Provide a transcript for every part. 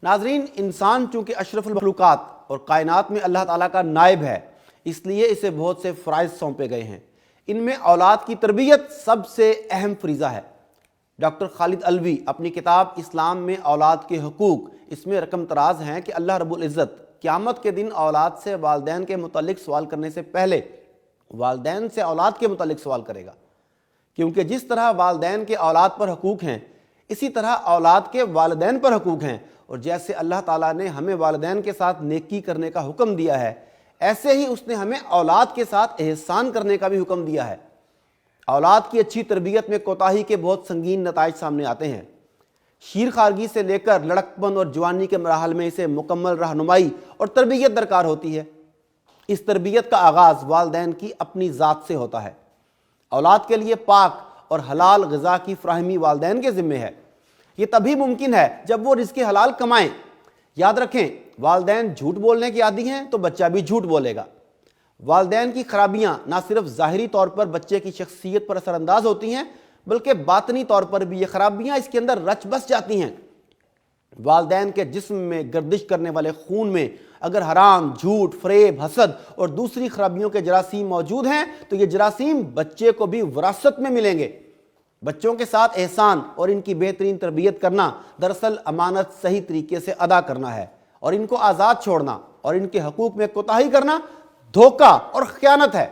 ناظرین، انسان چونکہ اشرف المخلوقات اور کائنات میں اللہ تعالیٰ کا نائب ہے، اس لیے اسے بہت سے فرائض سونپے گئے ہیں۔ ان میں اولاد کی تربیت سب سے اہم فریضہ ہے۔ ڈاکٹر خالد علوی اپنی کتاب اسلام میں اولاد کے حقوق، اس میں رقم تراز ہیں کہ اللہ رب العزت قیامت کے دن اولاد سے والدین کے متعلق سوال کرنے سے پہلے والدین سے اولاد کے متعلق سوال کرے گا، کیونکہ جس طرح والدین کے اولاد پر حقوق ہیں، اسی طرح اولاد کے والدین پر حقوق ہیں، اور جیسے اللہ تعالیٰ نے ہمیں والدین کے ساتھ نیکی کرنے کا حکم دیا ہے، ایسے ہی اس نے ہمیں اولاد کے ساتھ احسان کرنے کا بھی حکم دیا ہے۔ اولاد کی اچھی تربیت میں کوتاہی کے بہت سنگین نتائج سامنے آتے ہیں۔ شیر خارگی سے لے کر لڑکپن اور جوانی کے مراحل میں اسے مکمل رہنمائی اور تربیت درکار ہوتی ہے۔ اس تربیت کا آغاز والدین کی اپنی ذات سے ہوتا ہے۔ اولاد کے لیے پاک اور حلال غذا کی فراہمی والدین کے ذمہ ہے۔ یہ تبھی ممکن ہے جب وہ رزق حلال کمائیں۔ یاد رکھیں، والدین جھوٹ بولنے کے عادی ہیں تو بچہ بھی جھوٹ بولے گا۔ والدین کی خرابیاں نہ صرف ظاہری طور پر بچے کی شخصیت پر اثر انداز ہوتی ہیں، بلکہ باطنی طور پر بھی یہ خرابیاں اس کے اندر رچ بس جاتی ہیں۔ والدین کے جسم میں گردش کرنے والے خون میں اگر حرام، جھوٹ، فریب، حسد اور دوسری خرابیوں کے جراثیم موجود ہیں تو یہ جراثیم بچے کو بھی وراثت میں ملیں گے۔ بچوں کے ساتھ احسان اور ان کی بہترین تربیت کرنا دراصل امانت صحیح طریقے سے ادا کرنا ہے، اور ان کو آزاد چھوڑنا اور ان کے حقوق میں کوتاہی کرنا دھوکہ اور خیانت ہے۔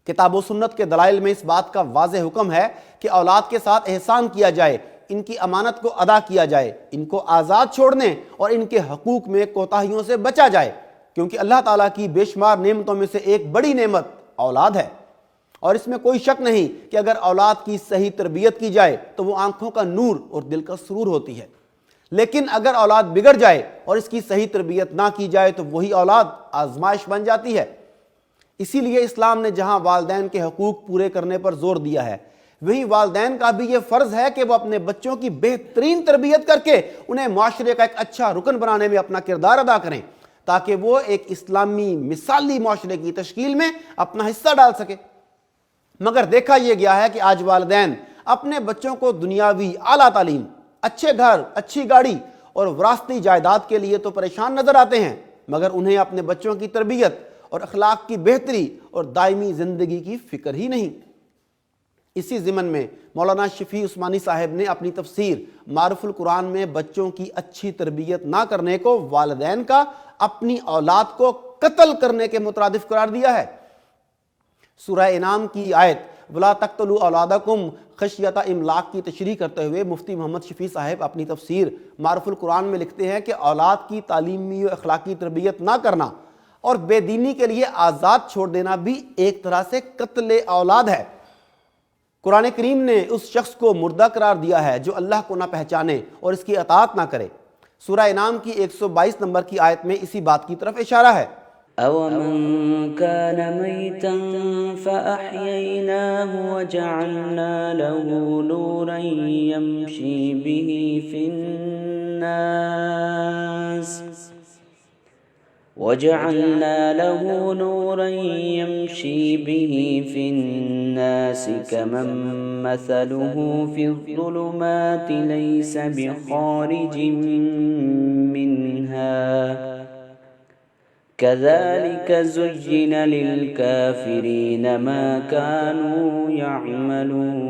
کتاب و سنت کے دلائل میں اس بات کا واضح حکم ہے کہ اولاد کے ساتھ احسان کیا جائے، ان کی امانت کو ادا کیا جائے، ان کو آزاد چھوڑنے اور ان کے حقوق میں کوتاہیوں سے بچا جائے، کیونکہ اللہ تعالیٰ کی بے شمار نعمتوں میں سے ایک بڑی نعمت اولاد ہے۔ اور اس میں کوئی شک نہیں کہ اگر اولاد کی صحیح تربیت کی جائے تو وہ آنکھوں کا نور اور دل کا سرور ہوتی ہے، لیکن اگر اولاد بگڑ جائے اور اس کی صحیح تربیت نہ کی جائے تو وہی اولاد آزمائش بن جاتی ہے۔ اسی لیے اسلام نے جہاں والدین کے حقوق پورے کرنے پر زور دیا ہے، وہی والدین کا بھی یہ فرض ہے کہ وہ اپنے بچوں کی بہترین تربیت کر کے انہیں معاشرے کا ایک اچھا رکن بنانے میں اپنا کردار ادا کریں، تاکہ وہ ایک اسلامی مثالی معاشرے کی تشکیل میں اپنا حصہ ڈال سکے۔ مگر دیکھا یہ گیا ہے کہ آج والدین اپنے بچوں کو دنیاوی اعلیٰ تعلیم، اچھے گھر، اچھی گاڑی اور وراثتی جائیداد کے لیے تو پریشان نظر آتے ہیں، مگر انہیں اپنے بچوں کی تربیت اور اخلاق کی بہتری اور دائمی زندگی کی فکر ہی نہیں۔ اسی ضمن میں مولانا شفیع عثمانی صاحب نے اپنی تفسیر معرف القرآن میں بچوں کی اچھی تربیت نہ کرنے کو والدین کا اپنی اولاد کو قتل کرنے کے مترادف قرار دیا ہے۔ سورہ انعام کی آیت وَلَا تَقْتُلُوا أَوْلَادَكُمْ خَشْيَةَ املاق کی تشریح کرتے ہوئے مفتی محمد شفیع صاحب اپنی تفسیر معرف القرآن میں لکھتے ہیں کہ اولاد کی تعلیمی و اخلاقی تربیت نہ کرنا اور بے دینی کے لیے آزاد چھوڑ دینا بھی ایک طرح سے قتل اولاد ہے۔ قرآن کریم نے اس شخص کو مردہ قرار دیا ہے جو اللہ کو نہ پہچانے اور اس کی اطاعت نہ کرے۔ سورہ انعام کی 122 نمبر کی آیت میں اسی بات کی طرف اشارہ ہے۔ أَوَمَنْ كَانَ مَيْتًا فَأَحْيَيْنَاهُ وَجَعَلْنَا لَهُ نُورًا يَمْشِي بِهِ فِي النَّاسِ كَمَنْ مَثَلُهُ فِي الظُّلُمَاتِ لَيْسَ بِخَارِجٍ مِّنْهَا كَذَلِكَ زُيِّنَ لِلْكَافِرِينَ مَا كَانُوا يَعْمَلُونَ۔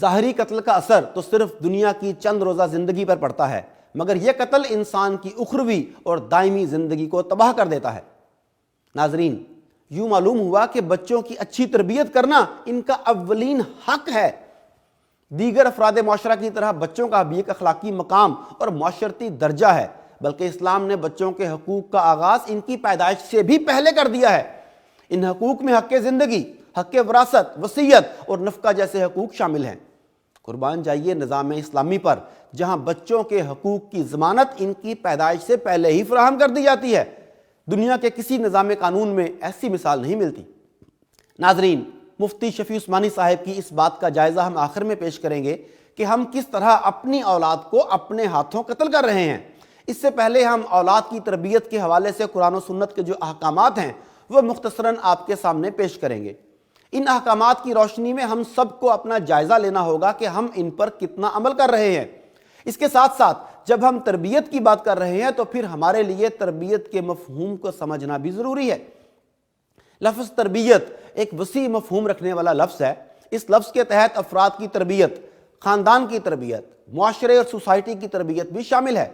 ظاہری قتل کا اثر تو صرف دنیا کی چند روزہ زندگی پر پڑتا ہے، مگر یہ قتل انسان کی اخروی اور دائمی زندگی کو تباہ کر دیتا ہے۔ ناظرین، یوں معلوم ہوا کہ بچوں کی اچھی تربیت کرنا ان کا اولین حق ہے۔ دیگر افراد معاشرہ کی طرح بچوں کا بھی ایک اخلاقی مقام اور معاشرتی درجہ ہے، بلکہ اسلام نے بچوں کے حقوق کا آغاز ان کی پیدائش سے بھی پہلے کر دیا ہے۔ ان حقوق میں حق زندگی، حق وراثت، وصیت اور نفقہ جیسے حقوق شامل ہیں۔ قربان جائیے نظام اسلامی پر، جہاں بچوں کے حقوق کی ضمانت ان کی پیدائش سے پہلے ہی فراہم کر دی جاتی ہے۔ دنیا کے کسی نظام قانون میں ایسی مثال نہیں ملتی۔ ناظرین، مفتی شفیع عثمانی صاحب کی اس بات کا جائزہ ہم آخر میں پیش کریں گے کہ ہم کس طرح اپنی اولاد کو اپنے ہاتھوں قتل کر رہے ہیں۔ اس سے پہلے ہم اولاد کی تربیت کے حوالے سے قرآن و سنت کے جو احکامات ہیں وہ مختصراً آپ کے سامنے پیش کریں گے۔ ان احکامات کی روشنی میں ہم سب کو اپنا جائزہ لینا ہوگا کہ ہم ان پر کتنا عمل کر رہے ہیں۔ اس کے ساتھ ساتھ جب ہم تربیت کی بات کر رہے ہیں تو پھر ہمارے لیے تربیت کے مفہوم کو سمجھنا بھی ضروری ہے۔ لفظ تربیت ایک وسیع مفہوم رکھنے والا لفظ ہے۔ اس لفظ کے تحت افراد کی تربیت، خاندان کی تربیت، معاشرے اور سوسائٹی کی تربیت بھی شامل ہے۔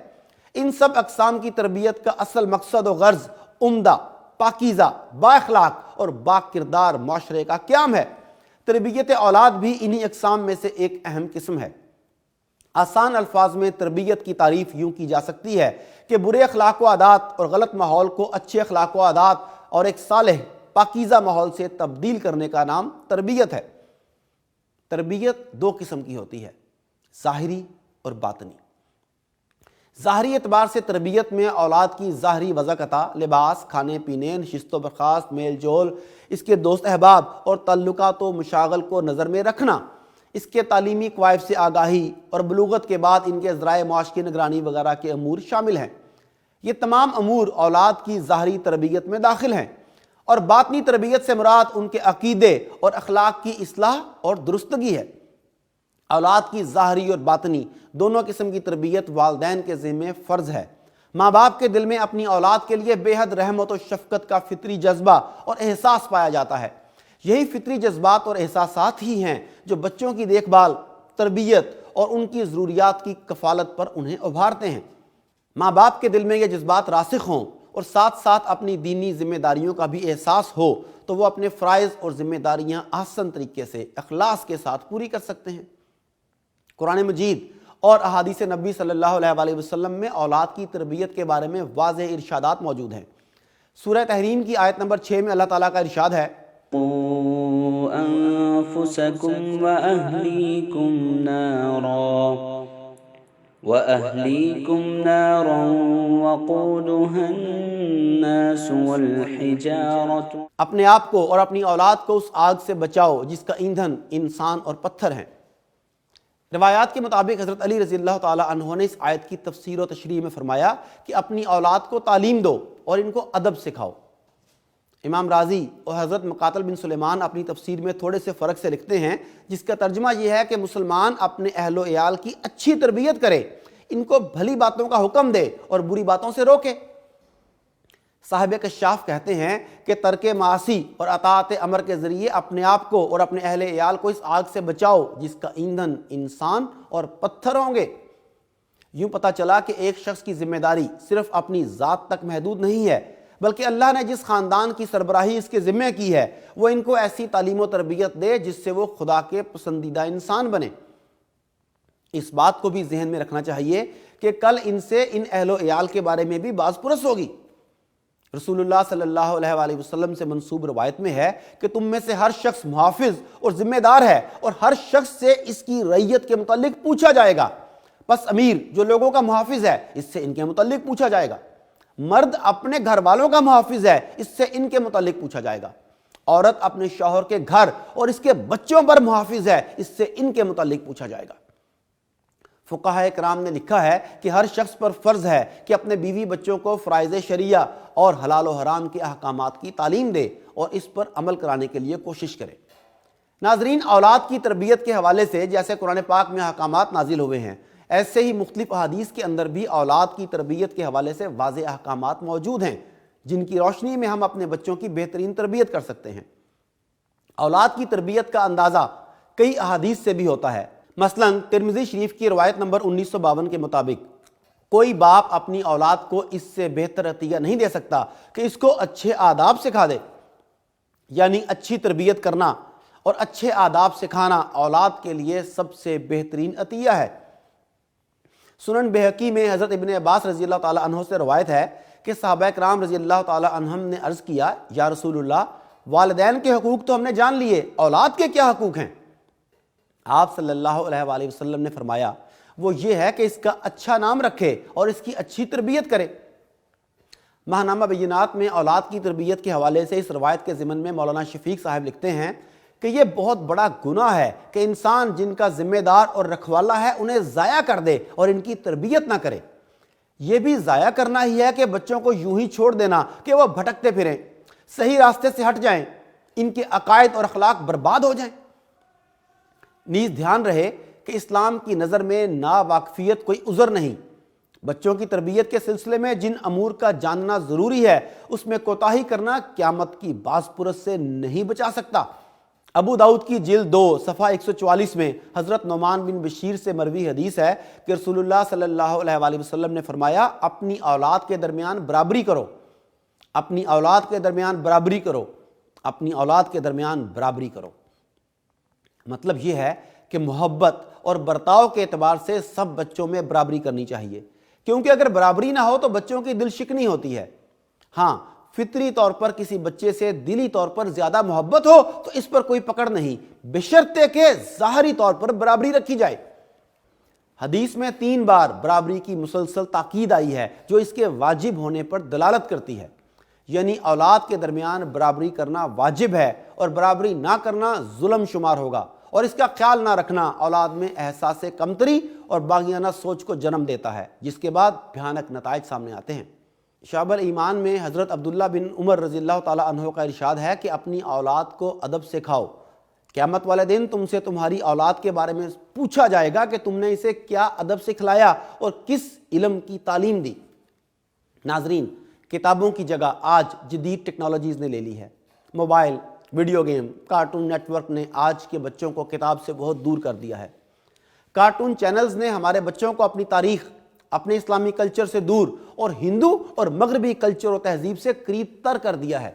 ان سب اقسام کی تربیت کا اصل مقصد و غرض عمدہ، پاکیزہ، با اخلاق اور با کردار معاشرے کا قیام ہے۔ تربیت اولاد بھی انہی اقسام میں سے ایک اہم قسم ہے۔ آسان الفاظ میں تربیت کی تعریف یوں کی جا سکتی ہے کہ برے اخلاق و عادات اور غلط ماحول کو اچھے اخلاق و عادات اور ایک صالح پاکیزہ ماحول سے تبدیل کرنے کا نام تربیت ہے۔ تربیت دو قسم کی ہوتی ہے، ظاہری اور باطنی۔ ظاہری اعتبار سے تربیت میں اولاد کی ظاہری وضع، لباس، کھانے پینے، نشست و برخاست، میل جول، اس کے دوست احباب اور تعلقات و مشاغل کو نظر میں رکھنا، اس کے تعلیمی قواعد سے آگاہی اور بلوغت کے بعد ان کے ذرائع معاش کی نگرانی وغیرہ کے امور شامل ہیں۔ یہ تمام امور اولاد کی ظاہری تربیت میں داخل ہیں، اور باطنی تربیت سے مراد ان کے عقیدے اور اخلاق کی اصلاح اور درستگی ہے۔ اولاد کی ظاہری اور باطنی دونوں قسم کی تربیت والدین کے ذمہ فرض ہے۔ ماں باپ کے دل میں اپنی اولاد کے لیے بے حد رحمت و شفقت کا فطری جذبہ اور احساس پایا جاتا ہے۔ یہی فطری جذبات اور احساسات ہی ہیں جو بچوں کی دیکھ بھال، تربیت اور ان کی ضروریات کی کفالت پر انہیں ابھارتے ہیں۔ ماں باپ کے دل میں یہ جذبات راسخ ہوں اور ساتھ ساتھ اپنی دینی ذمہ داریوں کا بھی احساس ہو تو وہ اپنے فرائض اور ذمہ داریاں احسن طریقے سے اخلاص کے ساتھ پوری کر سکتے ہیں۔ قرآن مجید اور احادیث نبی صلی اللہ علیہ وآلہ وسلم میں اولاد کی تربیت کے بارے میں واضح ارشادات موجود ہیں۔ سورہ تحریم کی آیت نمبر 6 میں اللہ تعالیٰ کا ارشاد ہے، قُوا أَنفُسَكُمْ وَأَهْلِيكُمْ نَارًا وَقُودُهَا النَّاسُ وَالْحِجَارَةُ۔ اپنے آپ کو اور اپنی اولاد کو اس آگ سے بچاؤ جس کا ایندھن انسان اور پتھر ہیں۔ روایات کے مطابق حضرت علی رضی اللہ تعالیٰ عنہ نے اس آیت کی تفسیر و تشریح میں فرمایا کہ اپنی اولاد کو تعلیم دو اور ان کو ادب سکھاؤ۔ امام راضی اور حضرت مقاتل بن سلیمان اپنی تفسیر میں تھوڑے سے فرق سے لکھتے ہیں، جس کا ترجمہ یہ ہے کہ مسلمان اپنے اہل و عیال کی اچھی تربیت کرے، ان کو بھلی باتوں کا حکم دے اور بری باتوں سے روکے۔ صاحب کشاف کہتے ہیں کہ ترک معاصی اور اطاعت امر کے ذریعے اپنے آپ کو اور اپنے اہل عیال کو اس آگ سے بچاؤ جس کا ایندھن انسان اور پتھر ہوں گے۔ یوں پتہ چلا کہ ایک شخص کی ذمہ داری صرف اپنی ذات تک محدود نہیں ہے، بلکہ اللہ نے جس خاندان کی سربراہی اس کے ذمہ کی ہے وہ ان کو ایسی تعلیم و تربیت دے جس سے وہ خدا کے پسندیدہ انسان بنے۔ اس بات کو بھی ذہن میں رکھنا چاہیے کہ کل ان سے ان اہل و عیال کے بارے میں بھی باز پرس ہوگی۔ رسول اللہ صلی اللہ علیہ وآلہ وسلم سے منسوب روایت میں ہے کہ تم میں سے ہر شخص محافظ اور ذمہ دار ہے اور ہر شخص سے اس کی رعیت کے متعلق پوچھا جائے گا۔ بس امیر جو لوگوں کا محافظ ہے اس سے ان کے متعلق پوچھا جائے گا۔ مرد اپنے گھر والوں کا محافظ ہے، اس سے ان کے متعلق پوچھا جائے گا۔ عورت اپنے شوہر کے گھر اور اس کے بچوں پر محافظ ہے، اس سے ان کے متعلق پوچھا جائے گا۔ فقہاء کرام نے لکھا ہے کہ ہر شخص پر فرض ہے کہ اپنے بیوی بچوں کو فرائض شریعہ اور حلال و حرام کے احکامات کی تعلیم دے اور اس پر عمل کرانے کے لیے کوشش کرے۔ ناظرین، اولاد کی تربیت کے حوالے سے جیسے قرآن پاک میں احکامات نازل ہوئے ہیں، ایسے ہی مختلف احادیث کے اندر بھی اولاد کی تربیت کے حوالے سے واضح احکامات موجود ہیں جن کی روشنی میں ہم اپنے بچوں کی بہترین تربیت کر سکتے ہیں۔ اولاد کی تربیت کا اندازہ کئی احادیث سے بھی ہوتا ہے۔ مثلا ترمذی شریف کی روایت نمبر 1952 کے مطابق کوئی باپ اپنی اولاد کو اس سے بہتر عطیہ نہیں دے سکتا کہ اس کو اچھے آداب سکھا دے، یعنی اچھی تربیت کرنا اور اچھے آداب سکھانا اولاد کے لیے سب سے بہترین عطیہ ہے۔ سنن بہقی میں حضرت ابن عباس رضی اللہ تعالیٰ عنہ سے روایت ہے کہ صحابہ کرام رضی اللہ تعالیٰ عنہم نے عرض کیا، یا رسول اللہ، والدین کے حقوق تو ہم نے جان لیے، اولاد کے کیا حقوق ہیں؟ آپ صلی اللہ علیہ وآلہ وسلم نے فرمایا، وہ یہ ہے کہ اس کا اچھا نام رکھے اور اس کی اچھی تربیت کرے۔ ماہنامہ بینات میں اولاد کی تربیت کے حوالے سے اس روایت کے ضمن میں مولانا شفیق صاحب لکھتے ہیں کہ یہ بہت بڑا گناہ ہے کہ انسان جن کا ذمہ دار اور رکھوالہ ہے انہیں ضائع کر دے اور ان کی تربیت نہ کرے۔ یہ بھی ضائع کرنا ہی ہے کہ بچوں کو یوں ہی چھوڑ دینا کہ وہ بھٹکتے پھریں، صحیح راستے سے ہٹ جائیں، ان کے عقائد اور اخلاق برباد ہو جائیں۔ نیز دھیان رہے کہ اسلام کی نظر میں ناواقفیت کوئی عذر نہیں۔ بچوں کی تربیت کے سلسلے میں جن امور کا جاننا ضروری ہے اس میں کوتاہی کرنا قیامت کی باز پرس سے نہیں بچا سکتا۔ ابو داؤد کی جلد 2 صفحہ 144 میں حضرت نعمان بن بشیر سے مروی حدیث ہے کہ رسول اللہ صلی اللہ علیہ وآلہ وسلم نے فرمایا، اپنی اولاد کے درمیان برابری کرو، اپنی اولاد کے درمیان برابری کرو، اپنی اولاد کے درمیان برابری کرو۔ مطلب یہ ہے کہ محبت اور برتاؤ کے اعتبار سے سب بچوں میں برابری کرنی چاہیے، کیونکہ اگر برابری نہ ہو تو بچوں کی دل شکنی ہوتی ہے۔ ہاں، فطری طور پر کسی بچے سے دلی طور پر زیادہ محبت ہو تو اس پر کوئی پکڑ نہیں، بشرطے کہ ظاہری طور پر برابری رکھی جائے۔ حدیث میں 3 بار برابری کی مسلسل تاکید آئی ہے جو اس کے واجب ہونے پر دلالت کرتی ہے، یعنی اولاد کے درمیان برابری کرنا واجب ہے اور برابری نہ کرنا ظلم شمار ہوگا، اور اس کا خیال نہ رکھنا اولاد میں احساس کمتری اور باغیانہ سوچ کو جنم دیتا ہے، جس کے بعد بھیانک نتائج سامنے آتے ہیں۔ شعب الایمان میں حضرت عبداللہ بن عمر رضی اللہ تعالیٰ عنہ کا ارشاد ہے کہ اپنی اولاد کو ادب سکھاؤ، قیامت والے دن تم سے تمہاری اولاد کے بارے میں پوچھا جائے گا کہ تم نے اسے کیا ادب سکھلایا اور کس علم کی تعلیم دی۔ ناظرین، کتابوں کی جگہ آج جدید ٹیکنالوجیز نے لے لی ہے۔ Mobile, video game, cartoon network نے آج کے بچوں کو کتاب سے بہت دور کر دیا ہے۔ کارٹون چینلز نے ہمارے بچوں کو اپنی تاریخ، اپنے اسلامی کلچر سے دور اور ہندو اور مغربی کلچر و تہذیب سے قریب تر کر دیا ہے۔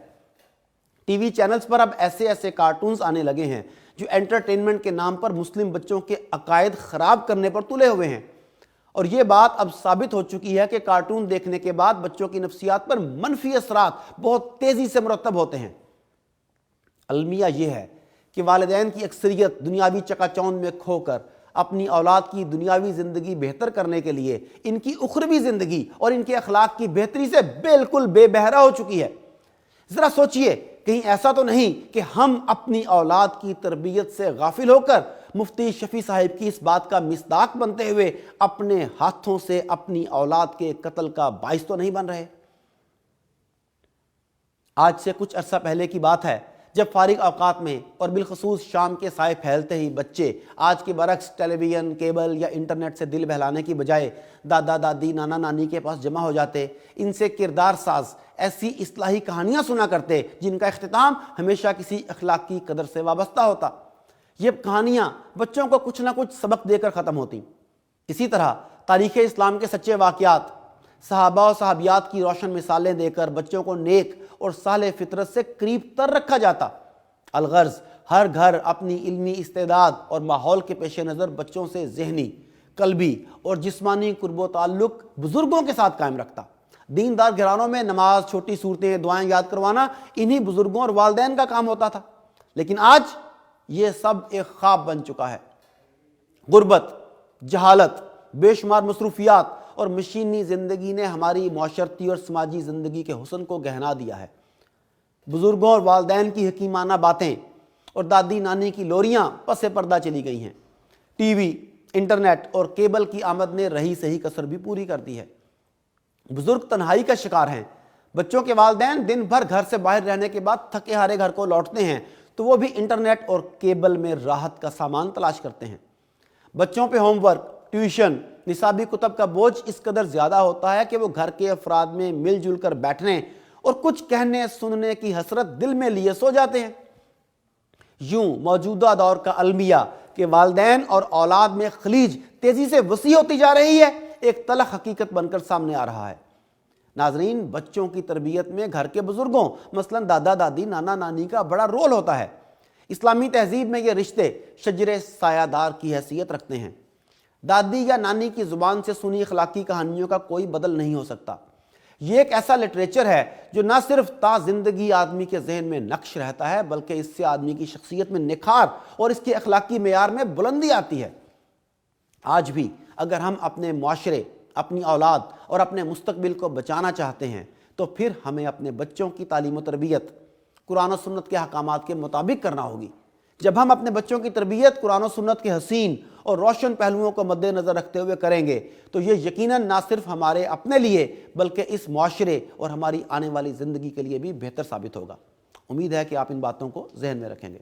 ٹی وی چینلز پر اب ایسے کارٹونز آنے لگے ہیں جو انٹرٹینمنٹ کے نام پر مسلم بچوں کے عقائد خراب کرنے پر تلے ہوئے ہیں، اور یہ بات اب ثابت ہو چکی ہے کہ کارٹون دیکھنے کے بعد بچوں کی نفسیات پر منفی اثرات بہت تیزی سے مرتب ہوتے ہیں۔ المیہ یہ ہے کہ والدین کی اکثریت دنیاوی چکا چوند میں کھو کر اپنی اولاد کی دنیاوی زندگی بہتر کرنے کے لیے ان کی اخروی زندگی اور ان کے اخلاق کی بہتری سے بالکل بے بہرا ہو چکی ہے۔ ذرا سوچئے، کہیں ایسا تو نہیں کہ ہم اپنی اولاد کی تربیت سے غافل ہو کر مفتی شفیع صاحب کی اس بات کا مصداق بنتے ہوئے اپنے ہاتھوں سے اپنی اولاد کے قتل کا باعث تو نہیں بن رہے؟ آج سے کچھ عرصہ پہلے کی بات ہے جب فارغ اوقات میں اور بالخصوص شام کے سائے پھیلتے ہی بچے آج کے برعکس ٹیلی ویژن، کیبل یا انٹرنیٹ سے دل بہلانے کی بجائے دادا دادی، نانا نانی کے پاس جمع ہو جاتے، ان سے کردار ساز ایسی اصلاحی کہانیاں سنا کرتے جن کا اختتام ہمیشہ کسی اخلاقی قدر سے وابستہ ہوتا۔ یہ کہانیاں بچوں کو کچھ نہ کچھ سبق دے کر ختم ہوتی۔ اسی طرح تاریخ اسلام کے سچے واقعات، صحابہ و صحابیات کی روشن مثالیں دے کر بچوں کو نیک اور صالح فطرت سے قریب تر رکھا جاتا۔ الغرض ہر گھر اپنی علمی استعداد اور ماحول کے پیش نظر بچوں سے ذہنی، قلبی اور جسمانی قرب و تعلق بزرگوں کے ساتھ قائم رکھتا۔ دیندار گھرانوں میں نماز، چھوٹی صورتیں، دعائیں یاد کروانا انہی بزرگوں اور والدین کا کام ہوتا تھا، لیکن آج یہ سب ایک خواب بن چکا ہے۔ غربت، جہالت، بے شمار مصروفیات اور مشینی زندگی نے ہماری معاشرتی اور سماجی زندگی کے حسن کو گہنا دیا ہے۔ بزرگوں اور والدین کی حکیمانہ باتیں اور دادی نانی کی لوریاں پس پردہ چلی گئی ہیں۔ ٹی وی، انٹرنیٹ اور کیبل کی آمد نے رہی سہی کسر بھی پوری کر دی ہے۔ بزرگ تنہائی کا شکار ہیں۔ بچوں کے والدین دن بھر گھر سے باہر رہنے کے بعد تھکے ہارے گھر کو لوٹتے ہیں تو وہ بھی انٹرنیٹ اور کیبل میں راحت کا سامان تلاش کرتے ہیں۔ بچوں پہ ہوم ورک، ٹیوشن، نصابی کتب کا بوجھ اس قدر زیادہ ہوتا ہے کہ وہ گھر کے افراد میں مل جل کر بیٹھنے اور کچھ کہنے سننے کی حسرت دل میں لیے سو جاتے ہیں۔ یوں موجودہ دور کا المیہ کہ والدین اور اولاد میں خلیج تیزی سے وسیع ہوتی جا رہی ہے ایک تلخ حقیقت بن کر سامنے آ رہا ہے۔ ناظرین، بچوں کی تربیت میں گھر کے بزرگوں مثلا دادا دادی، نانا نانی کا بڑا رول ہوتا ہے۔ اسلامی تہذیب میں یہ رشتے شجر سایہ دار کی حیثیت رکھتے ہیں۔ دادی یا نانی کی زبان سے سنی اخلاقی کہانیوں کا کوئی بدل نہیں ہو سکتا۔ یہ ایک ایسا لٹریچر ہے جو نہ صرف تا زندگی آدمی کے ذہن میں نقش رہتا ہے بلکہ اس سے آدمی کی شخصیت میں نکھار اور اس کے اخلاقی معیار میں بلندی آتی ہے۔ آج بھی اگر ہم اپنے معاشرے، اپنی اولاد اور اپنے مستقبل کو بچانا چاہتے ہیں تو پھر ہمیں اپنے بچوں کی تعلیم و تربیت قرآن و سنت کے احکامات کے مطابق کرنا ہوگی۔ جب ہم اپنے بچوں کی تربیت قرآن و سنت کے حسین اور روشن پہلوؤں کو مد نظر رکھتے ہوئے کریں گے تو یہ یقیناً نہ صرف ہمارے اپنے لیے بلکہ اس معاشرے اور ہماری آنے والی زندگی کے لیے بھی بہتر ثابت ہوگا۔ امید ہے کہ آپ ان باتوں کو ذہن میں رکھیں گے۔